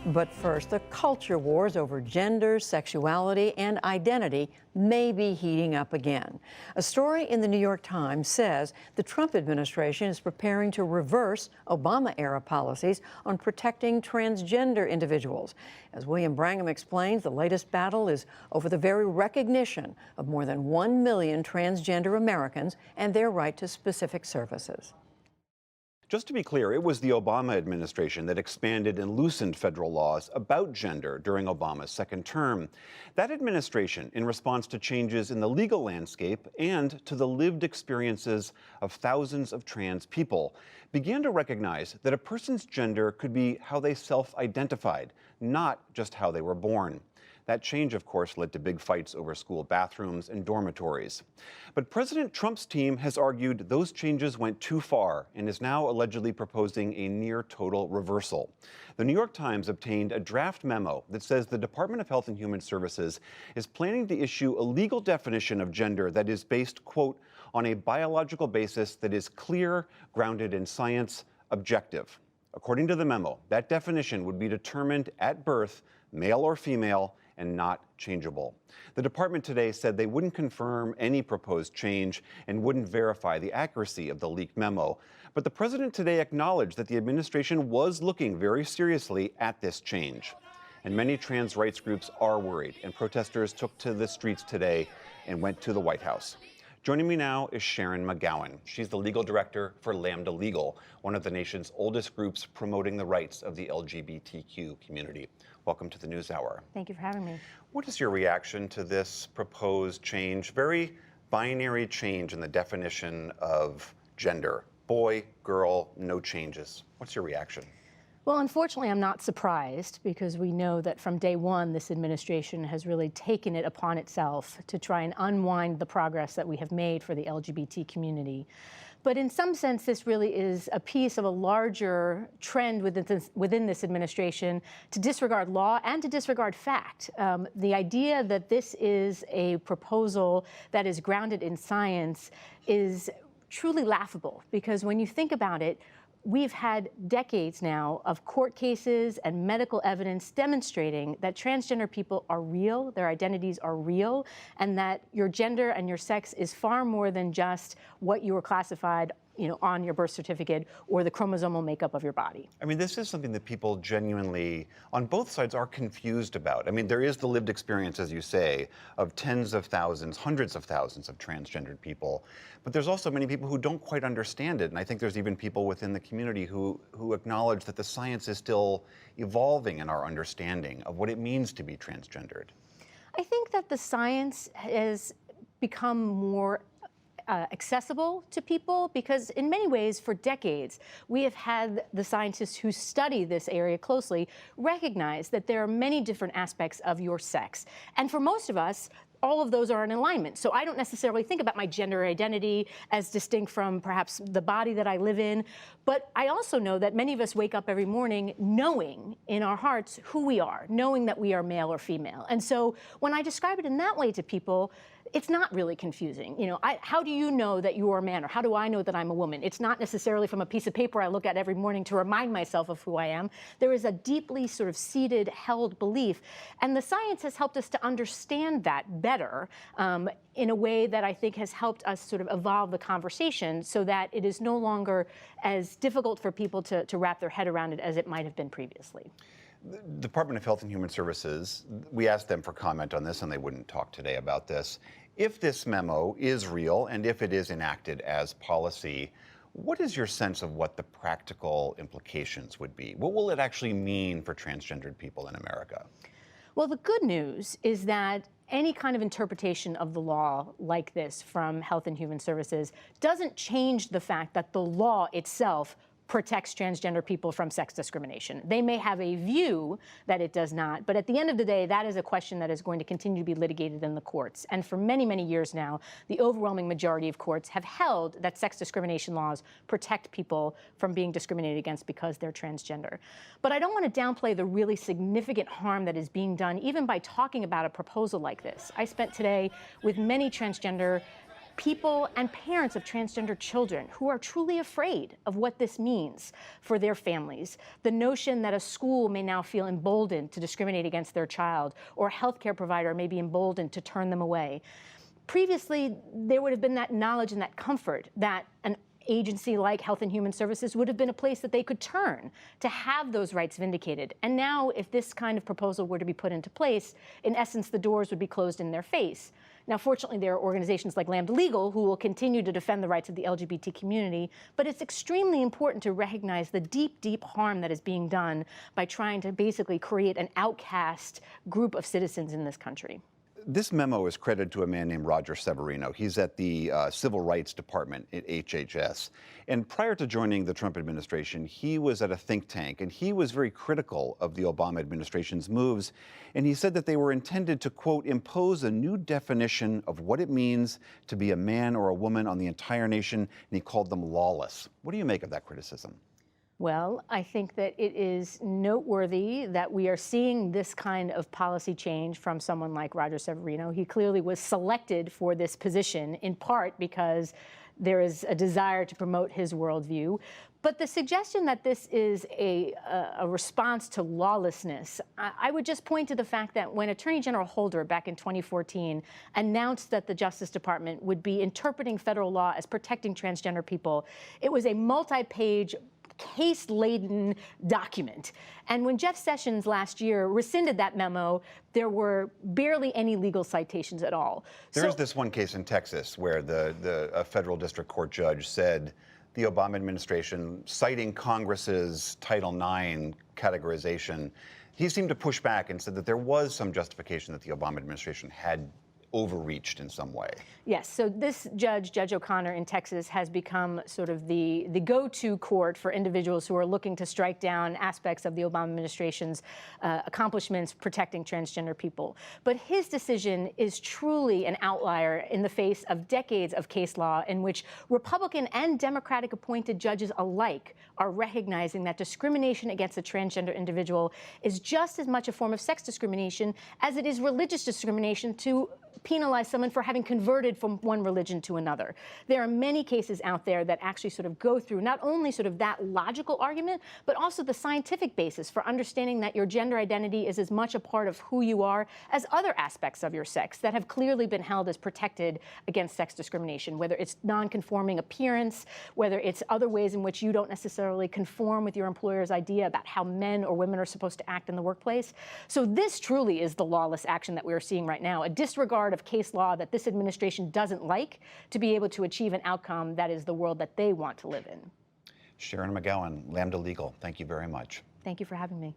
But first, the culture wars over gender, sexuality, and identity may be heating up again. A story in the New York Times says the Trump administration is preparing to reverse Obama-era policies on protecting transgender individuals. As William Brangham explains, the latest battle is over the very recognition of more than 1 million transgender Americans and their right to specific services. Just to be clear, it was the Obama administration that expanded and loosened federal laws about gender during Obama's second term. That administration, in response to changes in the legal landscape and to the lived experiences of thousands of trans people, began to recognize that a person's gender could be how they self-identified, not just how they were born. That change, of course, led to big fights over school bathrooms and dormitories. But President Trump's team has argued those changes went too far and is now allegedly proposing a near-total reversal. The New York Times obtained a draft memo that says the Department of Health and Human Services is planning to issue a legal definition of gender that is based, quote, on a biological basis that is clear, grounded in science, objective. According to the memo, that definition would be determined at birth, male or female, and not changeable. The department today said they wouldn't confirm any proposed change and wouldn't verify the accuracy of the leaked memo. But the president today acknowledged that the administration was looking very seriously at this change. And many trans rights groups are worried, and protesters took to the streets today and went to the White House. Joining me now is Sharon McGowan. She's the legal director for Lambda Legal, one of the nation's oldest groups promoting the rights of the LGBTQ community. Welcome to the NewsHour. Thank you for having me. What is your reaction to this proposed change, very binary change in the definition of gender? Boy, girl, no changes. What's your reaction? Well, unfortunately, I'm not surprised because we know that from day one, this administration has really taken it upon itself to try and unwind the progress that we have made for the LGBT community. But in some sense, this really is a piece of a larger trend within this administration to disregard law and to disregard fact. The idea that this is a proposal that is grounded in science is truly laughable because when you think about it, we've had decades now of court cases and medical evidence demonstrating that transgender people are real, their identities are real, and that your gender and your sex is far more than just what you were classified on your birth certificate or the chromosomal makeup of your body. I mean, this is something that people genuinely, on both sides, are confused about. I mean, there is the lived experience, as you say, of tens of thousands, hundreds of thousands of transgendered people. But there's also many people who don't quite understand it. And I think there's even people within the community who acknowledge that the science is still evolving in our understanding of what it means to be transgendered. I think that the science has become more accessible to people because in many ways for decades we have had the scientists who study this area closely recognize that there are many different aspects of your sex, and for most of us all of those are in alignment. So I don't necessarily think about my gender identity as distinct from perhaps the body that I live in, but I also know that many of us wake up every morning knowing in our hearts who we are, knowing that we are male or female. And so when I describe it in that way to people, it's not really confusing. How do you know that you are a man, or how do I know that I'm a woman? It's not necessarily from a piece of paper I look at every morning to remind myself of who I am. There is a deeply sort of seated, held belief, and the science has helped us to understand that better in a way that I think has helped us sort of evolve the conversation so that it is no longer as difficult for people to wrap their head around it as it might have been previously. The Department of Health and Human Services, we asked them for comment on this, and they wouldn't talk today about this. If this memo is real and if it is enacted as policy, what is your sense of what the practical implications would be? What will it actually mean for transgendered people in America? Well, the good news is that any kind of interpretation of the law like this from Health and Human Services doesn't change the fact that the law itself protects transgender people from sex discrimination. They may have a view that it does not, but at the end of the day, that is a question that is going to continue to be litigated in the courts. And for many, many years now, the overwhelming majority of courts have held that sex discrimination laws protect people from being discriminated against because they're transgender. But I don't want to downplay the really significant harm that is being done even by talking about a proposal like this. I spent today with many transgender people and parents of transgender children who are truly afraid of what this means for their families. The notion that a school may now feel emboldened to discriminate against their child, or a healthcare provider may be emboldened to turn them away. Previously, there would have been that knowledge and that comfort that an agency like Health and Human Services would have been a place that they could turn to have those rights vindicated. And now, if this kind of proposal were to be put into place, in essence, the doors would be closed in their face. Now, fortunately, there are organizations like Lambda Legal who will continue to defend the rights of the LGBT community, but it's extremely important to recognize the deep, deep harm that is being done by trying to basically create an outcast group of citizens in this country. This memo is credited to a man named Roger Severino. He's at the Civil Rights Department at HHS. And prior to joining the Trump administration, he was at a think tank, and he was very critical of the Obama administration's moves. And he said that they were intended to, quote, impose a new definition of what it means to be a man or a woman on the entire nation, and he called them lawless. What do you make of that criticism? Well, I think that it is noteworthy that we are seeing this kind of policy change from someone like Roger Severino. He clearly was selected for this position in part because there is a desire to promote his worldview. But the suggestion that this is a response to lawlessness, I would just point to the fact that when Attorney General Holder back in 2014 announced that the Justice Department would be interpreting federal law as protecting transgender people, it was a multi-page case-laden document. And when Jeff Sessions last year rescinded that memo, there were barely any legal citations at all. There's this one case in Texas where a federal district court judge said the Obama administration, citing Congress's Title IX categorization, he seemed to push back and said that there was some justification that the Obama administration had overreached in some way. Yes, so this judge, Judge O'Connor in Texas, has become sort of the go-to court for individuals who are looking to strike down aspects of the Obama administration's accomplishments protecting transgender people. But his decision is truly an outlier in the face of decades of case law in which Republican and Democratic appointed judges alike are recognizing that discrimination against a transgender individual is just as much a form of sex discrimination as it is religious discrimination to penalize someone for having converted from one religion to another. There are many cases out there that actually sort of go through not only sort of that logical argument, but also the scientific basis for understanding that your gender identity is as much a part of who you are as other aspects of your sex that have clearly been held as protected against sex discrimination, whether it's non-conforming appearance, whether it's other ways in which you don't necessarily conform with your employer's idea about how men or women are supposed to act in the workplace. So this truly is the lawless action that we are seeing right now, a disregard of case law that this administration doesn't like to be able to achieve an outcome that is the world that they want to live in. Sharon McGowan, Lambda Legal, thank you very much. Thank you for having me.